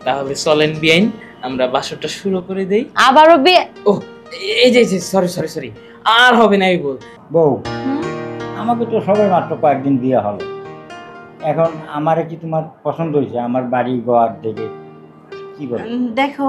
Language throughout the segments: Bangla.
তাহলে চলেন বিয়াইন আমরা বাসরটা শুরু করে দেই। আবারও বিয়ে? ও এই যে সরি সরি সরি, আর হবে না এই বল। বউ, আমাকে তো সবাই মাত্র কয়েকদিন বিয়ে হলো, এখন আমারে কি তোমার পছন্দ হয়েছে? আমার বাড়ি ঘর দেখে কি বল? দেখো,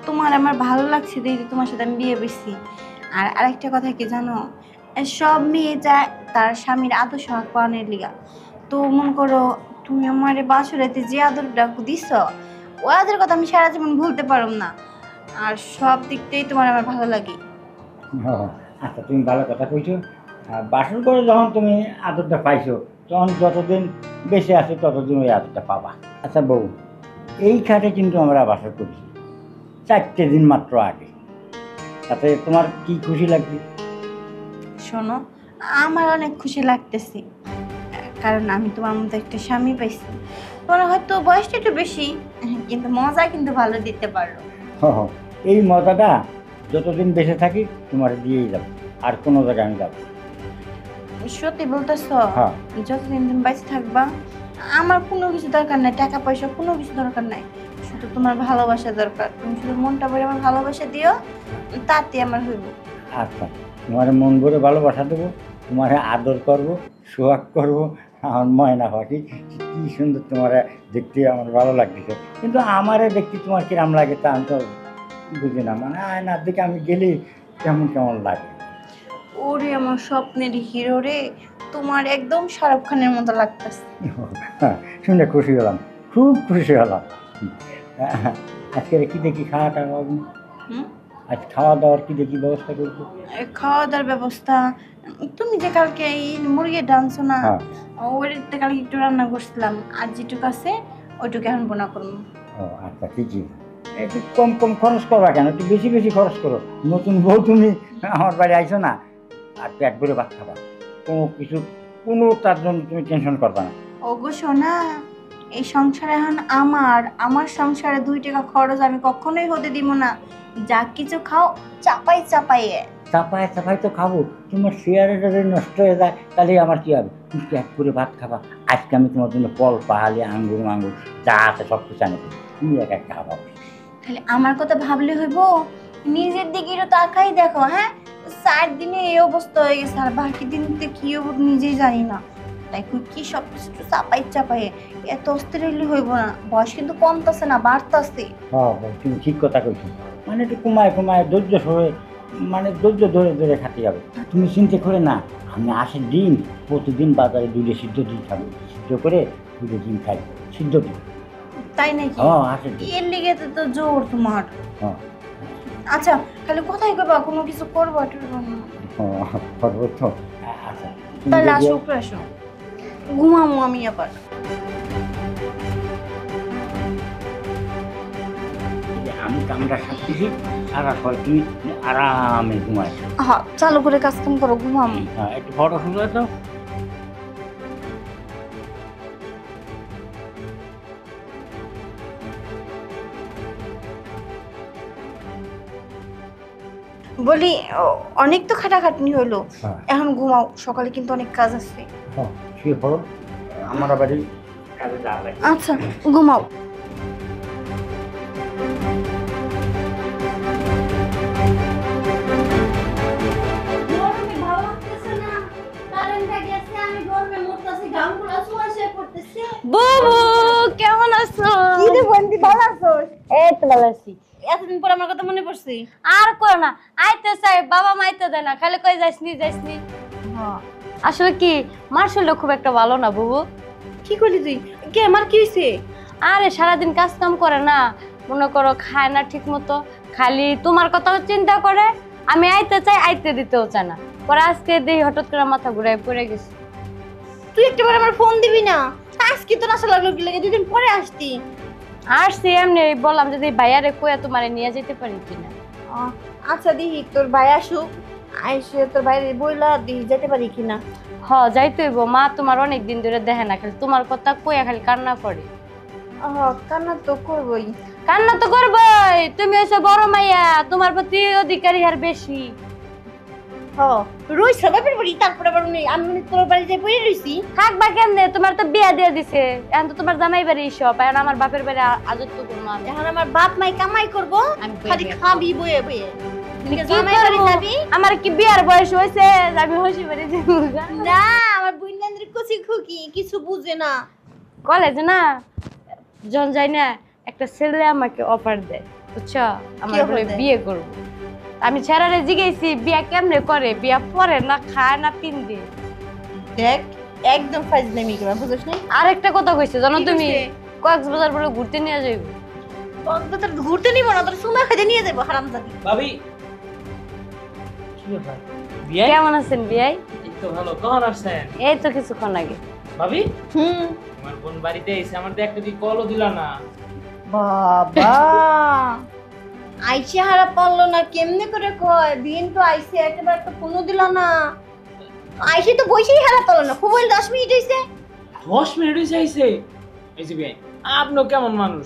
তোমার আমার ভালো লাগছে দেখি তোমার সাথে আমি বিয়ে বসছি। আর আরেকটা কথা কি জানো, সব মেয়ে যায় তার স্বামীর আদর সোহাগ পাওয়ানোর লিগা। তো মন করো তুমি আমার বাসরাতে যে আদরটা দিছ, ওই আদরের কথা আমি সারা জীবন ভুলতে পারব না। আর সব দিকটাই তোমার আমার ভালো লাগে। ও, আচ্ছা তুমি ভালো কথা কইছো। বাসর করে যখন তুমি আদরটা পাইছো, তখন যতদিন বেঁচে আছে ততদিন ওই আদরটা পাবা। আচ্ছা বউ, এই খাটে কিন্তু আমরা বাসর করছি 4 দিন মাত্র আগে, তাতে তোমার কি খুশি লাগছে? শোনো, আমার অনেক খুশি লাগতেছে, কারণ আমি তোমার মতো একটা স্বামী পাইছি। তোমার হয়তো বয়সটা একটু বেশি, কিন্তু মজা কিন্তু ভালো দিতে পারো। হ, এই মজাটা যতদিন বেঁচে থাকি তোমার দিয়েই যাবো, আর কোনো জায়গায় আমি যাবো। সত্যি বলতেছ? হ্যাঁ। যতদিন তুমি বেঁচে থাকবা আমার কোনো কিছু দরকার নাই, টাকা পয়সা কোনো কিছু দরকার নাই, শুধু তোমার ভালোবাসা দরকার। তুমি শুধু মনটা ভরে আমার ভালোবাসা দিও, তাতে আমার হইব। আচ্ছা, তোমার মন ভরে ভালোবাসা দেবো, তোমার আদর করবো, সোহাগ করবো। আমার ময়না পাখি কি সুন্দর, তোমার দেখতে আমার ভালো লাগতেছে। কিন্তু আমারে দেখতে তোমার কিরম লাগে তা আমি তো বুঝি না, মানে আয়নার দিকে আমি গেলে কেমন কেমন লাগে। ওরে আমার স্বপ্নের হিরো রে, তোমার একদম শাহরুখ খানের মতো লাগতেছে। শুনে খুশি হলাম, খুব খুশি হলাম। আজকে কি দেখি খাওয়া টাওয়া, আজ খাওয়া দাওয়ার কি দেখি ব্যবস্থা করবো? খাওয়া দাওয়ার ব্যবস্থা, তুমি যে কালকে এই মুরগির ডান্স না, হ্যাঁ। ওইটা কালকে একটু রান্না করছিলাম, আর যেটুকু আছে ওইটুকু এখন বোনা করবো। ও আচ্ছা, ঠিকই। একটু কম কম খরচ করবা কেন, একটু বেশি বেশি খরচ করো। নতুন বউ তুমি আমার বাড়ি আইছো না, আর পেট ভরে ভাত খাবা, কোনো কিছু কোনো তার জন্য তুমি টেনশন করবা না। ওগো শোনা, এই সংসারে এখন আমার সংসারে 2 টাকা খরচ আমি কখনোই হতে দিব না। যা কিছু খাও চাপাই চাপাইয়ে। চাপায় চাপায় তো খাবো, তোমার শেয়ারটা যদি নষ্ট হয়ে যায় তাহলে আমার কি হবে? তুমি পেট ভরে ভাত খাবা। আজকে আমি তোমার জন্য ফল পাহালি আঙ্গুর মাঙ্গুর যা আছে সব কিছু আনে দেবো, তুমি একা খাবা। খালি আমার কথা ভাবলে হইব, নিজের দিকে একটু তাকাই দেখো। হ্যাঁ, 4 দিনে এই অবস্থা হয়ে গেছে, আর বাকি দিনতে কি হবো নিজেই জানি না। তাই কি সব কিছু চাপাই চাপাইয়ে এত অস্থির হইলে হইব না। বয়স কিন্তু কমতেছে না, বাড়তেছে। হ্যাঁ, তুমি ঠিক কথা কইছো, মানে একটু কমায় কমায় ধৈর্য সহে, মানে ধৈর্য ধরে ধরে খাতে যাবে। তুমি চিন্তা করে না, আমি 8 দিন প্রতিদিন বাজারে 2 সিদ্ধ ডিম খাবো, সিদ্ধ করে 2 ডিম খাই, সিদ্ধ ডিম। তাই নাকি? হ্যাঁ, 8 দিন। এর লিগে তো জোর তোমার। হ্যাঁ আচ্ছা, খালি কোথায় করবা, কোনো কিছু করবো টুরবো না? করবো তো। আচ্ছা, তুমি তাহলে যদি- আসো, উপরে আসো, ঘুমামো আমি আবার। আমি কামটা সারতেছি, সারার পর তুমি আরামে ঘুমাই। হ্যাঁ, চালু করে কাজ কাম করো, ঘুমামো। হ্যাঁ, একটু ফটো শুরু তো। বলি, অনেক তো খাটাখাটনি হলো, হ্যাঁ। এখন ঘুমাও, সকালে কিন্তু অনেক কাজ আছে। হ্যাঁ, শুয়ে পড়ো, আমার বাড়ি কাজে যাওয়া লাগে। আচ্ছা, ঘুমাও। বুবু, কেমন আছো? কি রে বন্ধু, ভালো আছোস? এই তো ভালো আছি। এতদিন পর আমার কথা মনে পড়ছে। আর করো না, আইতে চাই, বাবা মাইতে দেয় না, খালি কই যাইসনি। হ্যাঁ, আসলে কি মার শরীরটা খুব একটা ভালো না বুবু। কি করলি তুই? কে, আমার কি হয়েছে? আরে সারাদিন কাজ কাম করে না, মনে করো খায় না ঠিক মতো, খালি তোমার কথা চিন্তা করে। আমি আইতে চাই, আইতে দিতেও চায় না। পরে আজকে দেখি হঠাৎ করে মাথা ঘুরাই পড়ে গেছে। তুই একটাবার আমার ফোন দিবি না? আজকে তো নাশা লাগলো, কি লাগে 2 দিন পরে আসতি। আর সে এমনি বললাম যদি ভাইয়ারে কয়ে তোমার নিয়ে যেতে পারি কিনা। আচ্ছা, দিহি তোর ভাই আসুক, আইসে তোর বাইরে বইলা দিহি যেতে পারি কিনা। হ, যাইতে হইব, মা তোমার অনেক দিন ধরে দেখে না, খালি তোমার কথা কয়ে খালি কান্না করে। কান্না তো করবই। কান্না তো করবই, তুমি হচ্ছে বড় মাইয়া, তোমার প্রতি অধিকারী আর বেশি। রইছ বাপের বাড়ি, তারপরে আবার আমি তোর বাড়িতে পড়ে রইছি। থাকবা কেমনে? তোমার তো বিয়া দিয়ে দিছে, এখন তো তোমার জামাই বাড়ি সব, এখন আমার বাপের বাড়ি আজত্ব করবো আমি। এখন আমার বাপ মাই কামাই করবো, আমি খালি খাবি বয়ে বয়ে। কি জামাই বাড়ি করবো? যাবি আমার কি বিয়ার বয়স হয়েছে আমি হসি বাড়ি যাবো? না? আমার বুইন্দান্দ্রি কচি খুকি কিছু বুঝে না। কলেজে না জন যাই না, একটা ছেলে আমাকে অফার দেয়, বুঝছো? আমার offer বলে দেয়? বিয়ে করবো। আমি ছেড়ারে জিজ্ঞেসি বিয়া কেমনে করে, বিয়া পরে না খায় না পিন দিয়ে। দেখ একদম ফাজলামি করে, বুঝছ না? আরেকটা কথা কইছে জানো কি তুমি, কইছে? কক্সবাজার বলে ঘুরতে নিয়ে যাইবো। তোর ঘুরতে নিব না, তোর সুমা খেতে নিয়ে যাবো হারামজাদি। ভাবি কি ব্যাপার বিয়াই? কেমন আছেন বিয়াই? এই তো ভালো, কখন আসছেন? এই তো কিছুক্ষণ আগে। ভাবি হুম। আমার বোন বাড়িতে এসে আমার তো একটা কলও দিলা না। বাবা আইসে হারা পারলো না, কেমনে করে কয়? বিন তো আইসে একবার তো ফোনও দিল না, আইসে তো বসেই হারা পারলো না। খুব 10 মিনিট হইছে। 10 মিনিট হইছে আইছে? এই যে বিয়াই, আপনিও কেমন মানুষ?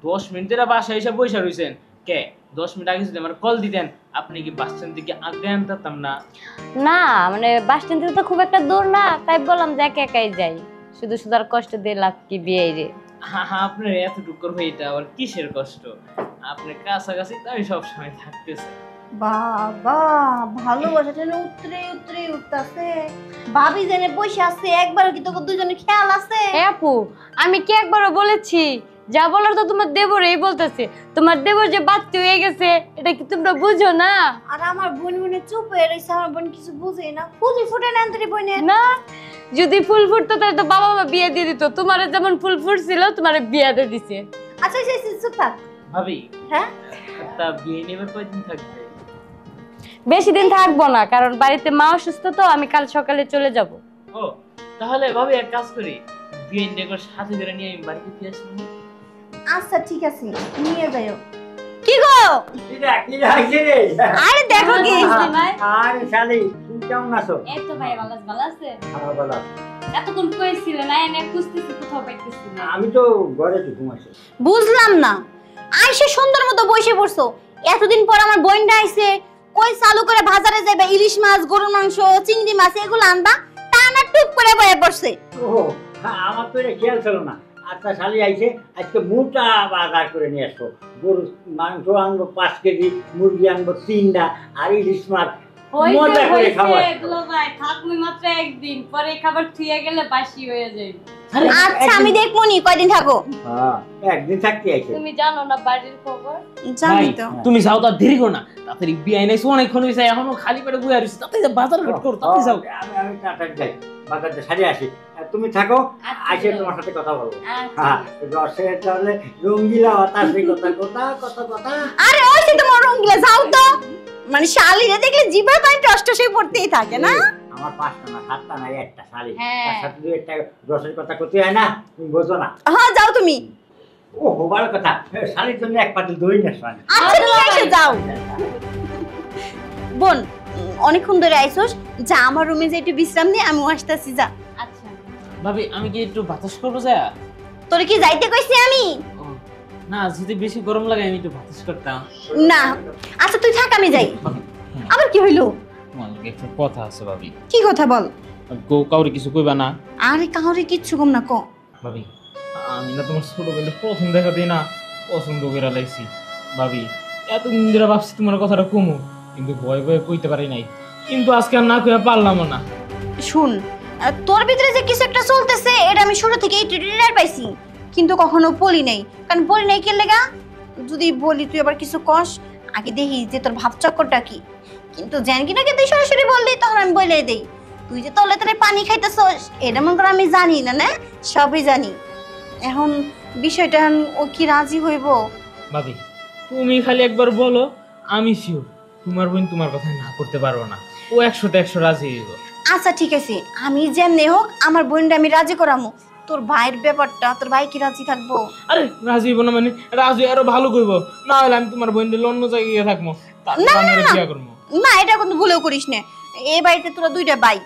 10 মিনিট ধরে বাসায় এসে বইসা রইছেন কে? 10 মিনিট আগে যদি আমার কল দিতেন, আপনি কি বাস স্ট্যান্ড থেকে আগে আনতাম না? না মানে বাস স্ট্যান্ড থেকে তো খুব একটা দূর না, তাই বললাম যে একা একাই যাই, শুধু শুধু আর কষ্ট দিয়ে লাভ কি বিয়াই রে। আপনার এতটুকু করবে এটা আবার কিসের কষ্ট? আপনার কাছাকাছি তো আমি সবসময় থাকতেছি। বাবা ভালোবাসাটা না উতরে উতরে উঠতাছে। ভাবি জেনে বসে আছে, একবার কি তোকে দুজনের খেয়াল আছে? এ আপু, আমি কি একবারও বলেছি? যা বলার তো তোমার দেবরই বলতেছে। তোমার দেবর যে বাচ্চা হয়ে গেছে এটা কি তোমরা বুঝো না? আর আমার বোন মনে চুপ হয়ে রয়েছে, আমার বোন কিছু বুঝে না, ফুলি ফুটে না তোর বোনের। না, যদি ফুল ফুটতো তাহলে তো বাবা মা বিয়ে দিয়ে দিত। তোমার যেমন ফুল ফুটছিল তোমার বিয়ে দিয়ে দিছে। আচ্ছা চুপ থাক। ভাবি হ্যাঁ তা বিয়ে নেবার কয়দিন থাকবে? বেশি দিন থাকবো না, কারণ বাড়িতে মা অসুস্থ, তো আমি কাল সকালে চলে যাব। ও তাহলে ভাবি এক কাজ করি, বিয়ে নেবার সাথে করে নিয়ে আমি বাড়িতে ফিরে আসবো। আচ্ছা ঠিক আছে, নিয়ে যাও। কি গো? কি হয়েছে রে? আরে দেখো কি আরে শালি, তুমি কেমন আছো? এই তো ভাই ভালো আছে। আমার বলা, এতক্ষণ কইছিল না, এনে খুঁজতেছি কোথাও পাইতেছি না। আমি তো ঘরে তো ঘুমাইছি। বুঝলাম না, আইসে সুন্দর মতো বসে পড়ছো, এতদিন পর আমার বোনটা আইছে, কই চালু করে বাজারে যাবে ইলিশ মাছ, গরুর মাংস, চিংড়ি মাছ এগুলো আনবা, তা না টুপ করে বয়ে পড়ছে। ও আমার তো এটা খেয়াল ছিল না। আচ্ছা শালি আইছে, আজকে মোটা বাজার করে নিয়ে আসবো। গরু মাংস আনবো 5 কেজি, মুরগি আনবো 3টা, আর ইলিশ মাছ মজা করে খাবো। এগুলো ভাই থাকবে মাত্র একদিন, পরে খাবার থুয়ে গেলে বাসি হয়ে যাবে। আচ্ছা আমি দেখবো নি কয়দিন থাকো। হ্যাঁ একদিন থাকতে আইছে। তুমি জানো না বাড়ির খবর? জানি তো। তুমি যাও, তার দেরি করো না, তাড়াতাড়ি বিয়ে নাইছো অনেকক্ষণ হইছে, এখনো খালি পেটে বইয়া রইছে, তাড়াতাড়ি যা বাজার ঘাট করো, তাড়াতাড়ি যাও। আমি তাড়াতাড়ি যাই, বাজারটা সারিয়ে আসি। আর তুমি থাকো, আইসে তোমার সাথে কথা বলবো। হ্যাঁ রসের তাহলে রঙ্গিলা বাতাসে কথা কথা কথা কথা। আরে ওই যে তোমার রঙ্গিলা, যাও তো। মানে শালিরে দেখলে জিভে পানি টসটসে পড়তেই থাকে না? আমার 5টা না 7টা না 1টা শালি, হ্যাঁ। তার সাথে 2-1টা রসের কথা করতে হয় না, তুমি বোঝো না। হ্যাঁ যাও তুমি। ও ভালো কথা, শালির জন্য এক পাতিল দই না শালি। আচ্ছা নিয়ে এসে যাও। বোন অনেকক্ষণ ধরে আইসোস, যা আমার রুমে যে একটু বিশ্রাম নিয়ে আমি আসতেছি, যা। আচ্ছা ভাবি আমি কি একটু বাতাস করবো যা? তোরে কি যাইতে কইছি আমি? ও, না যদি বেশি গরম লাগে আমি একটু বাতাস করতাম। না আচ্ছা তুই থাক, আমি যাই। ভাবি, আবার কি হইলো? তোমার লগে একটা কথা আছে ভাবি। কি কথা বল? কাউরে কিছু কইবা না? আরে কাউরে কিচ্ছু কম না, ক। ভাবি আমি না তোমার ছোটবেলায় প্রথম দেখা দিই না পছন্দ করে লাইছি। ভাবি এতদিন ধরে ভাবছি তোমার কথাটা কমু, কিন্তু ভয় ভয়ে কইতে পারি নাই, কিন্তু আজকে আর না কইয়া পারলাম না। শুন, তোর ভিতরে যে কিছু একটা চলতেছে এটা আমি শুরু থেকে টের পাইছি, কিন্তু কখনো বলি নাই। কারণ বলি নাই কে লেগা? যদি বলি তুই আবার কিছু কস, আগে দেখি যে তোর ভাবচক্করটা কি। কিন্তু জান কি না কে তুই সরাসরি বললি, তখন আমি বলে দেই তুই যে তলে তলে পানি খাইতেছস, এটা মনে করে আমি জানি না, না সবই জানি। এখন বিষয়টা ও কি রাজি হইব? ভাবি তুমি খালি একবার বলো, আমি শিওর তোমার বোন তোমার কথা না করতে পারবো না, ও 100তে 100 রাজি হইব। আচ্ছা ঠিক আছে, আমি যেমনি হোক আমার বোনটা আমি রাজি করামু। তোর ভাইয়ের ব্যাপারটা, তোর ভাই কি রাজি থাকবো? আরে রাজি হইব না মানে? রাজি আরো ভালো কইব, না হলে আমি তোমার বোন অন্য জায়গায় গিয়ে থাকবো, তারপর আমি ওরে বিয়া করবো। না এটা কিন্তু ভুলেও করিস না। এই বাড়িতে তোরা 2টা ভাই,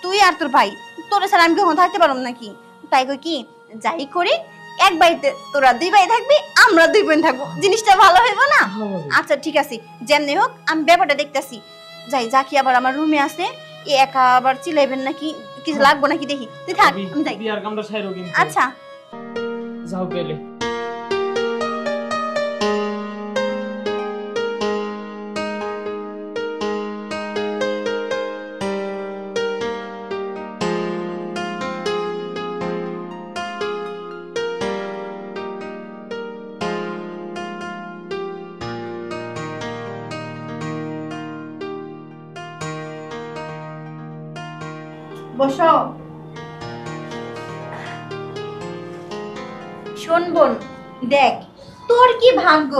তুই আর তোর ভাই, তোরা ছাড়া আমি কখন থাকতে পারবো নাকি? তাই কই কি যাই করি, এক বাড়িতে তোরা 2 ভাই থাকবি, আমরা 2 বোন থাকবো, জিনিসটা ভালো হইব না? আচ্ছা ঠিক আছে, যেমনি হোক আমি ব্যাপারটা দেখতেছি। যাই যা কি আবার আমার রুমে আছে এ একা আবার চিলাইবেন নাকি কিছু লাগবো নাকি দেখি তুই থাক ভাবি, আমি যাই বিয়ার কামটা সাইরো কিন্তু। আচ্ছা যাও গেলে। বসো শোন বোন দেখ তোর কি ভাগ্য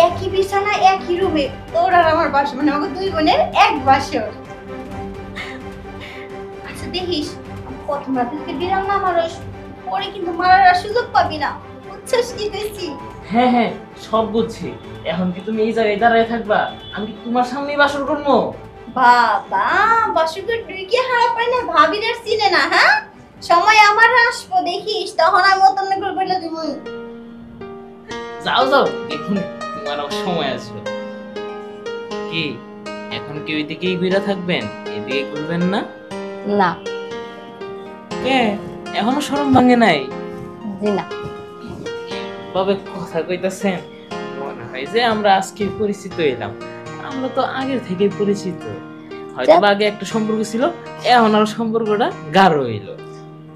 একই বিছানা একই রুমে তোর আর আমার বাসা মানে আমাকে দুই বোনের এক বাসর আচ্ছা দেখিস প্রথম রাতে থেকে বিড়াল না মানুষ পরে কিন্তু মারার আর সুযোগ পাবি না বুঝছিস কি কইছি হ্যাঁ হ্যাঁ, সব বুঝছি। এখন কি তুমি এই জায়গায় দাঁড়ায় থাকবা? আমি কি তোমার সামনেই বাসর করবো? বাবা বাসুকের তুই কি হারা পাই না ভাবির চিনে না হ্যাঁ সময় আমার আসবো দেখিস তখন আমি অতন করে বলে দিব যাও যাও, দেখুন তোমার সময় আসবে। কি এখন কি ওইদিকেই ঘুরে থাকবেন, এদিকে ঘুরবেন না? না। কে এখনো শরম ভাঙে নাই? জি না। তবে কথা কইতাছেন, মনে হয় যে আমরা আজকে পরিচিত হইলাম। আমরা তো আগের থেকে পরিচিত, হয়তো বা আগে একটা সম্পর্ক ছিল, এখন আর সম্পর্কটা গাঢ় হইলো।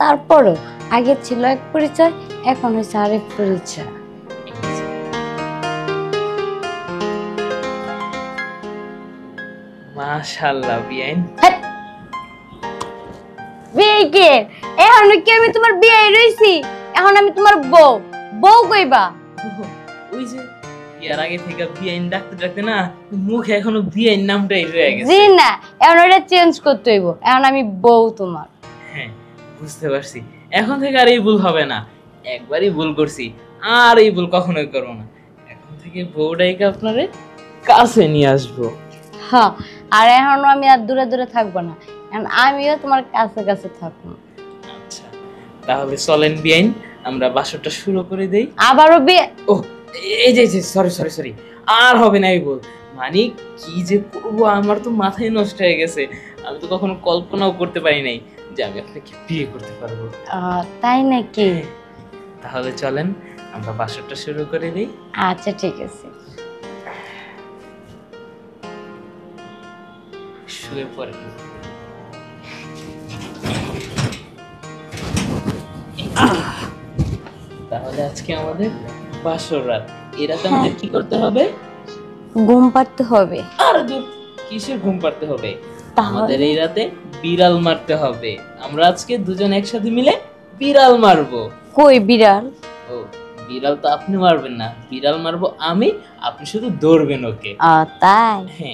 তারপরও আগে ছিল এক পরিচয়, এখন হয়েছে আরেক পরিচয়। মাশাআল্লাহ বিয়াইন। বিয়ে কে? এখন কি আমি তোমার বিয়ে রইছি? এখন আমি তোমার বউ। বউ কইবা? ওই যে বিয়ার আগে থেকে বিয়াইন ডাকতে ডাকতে না মুখে এখনো বিয়াইন নামটাই রয়ে গেছে। জি না, এখন ওটা চেঞ্জ করতে হইব। এখন আমি বউ তোমার। হ্যাঁ বুঝতে পারছি, এখন থেকে আর এই ভুল হবে না। একবারই ভুল করছি, আর এই ভুল কখনোই করবো না। এখন থেকে বউটাইকে আপনারে কাছে নিয়ে আসবো। হ্যাঁ, আর এখন আমি আর দূরে দূরে থাকবো না, এখন আমিও তোমার কাছে কাছে থাকবো। আচ্ছা তাহলে চলেন বিয়াইন, আমরা বাসরটা শুরু করে দেই। আবারও বিয়ে? ও এই যে সরি সরি সরি, আর হবে না এই ভুল। মানে কি যে করবো, আমার তো মাথায় নষ্ট হয়ে গেছে। আমি তো কখনো কল্পনাও করতে পারি নাই যে আমি আপনাকে বিয়ে করতে পারবো। তাই নাকি? তাহলে চলেন আমরা বাসরটা শুরু করে দিই। আচ্ছা ঠিক আছে। শুয়ে পড়ে। তাহলে আজকে আমাদের বাসর রাত। এই রাতে আমাদের কি করতে হবে? ঘুম পাড়তে হবে। আর দূর, কিসের ঘুম পাড়তে হবে? তাহলে? আমাদের এই রাতে বিড়াল মারতে হবে। আমরা আজকে দুজন একসাথে মিলে বিড়াল মারবো। কই বিড়াল? ও বিড়াল তো আপনি মারবেন না, বিড়াল মারবো আমি, আপনি শুধু দৌড়বেন ওকে। তাই? হ্যাঁ।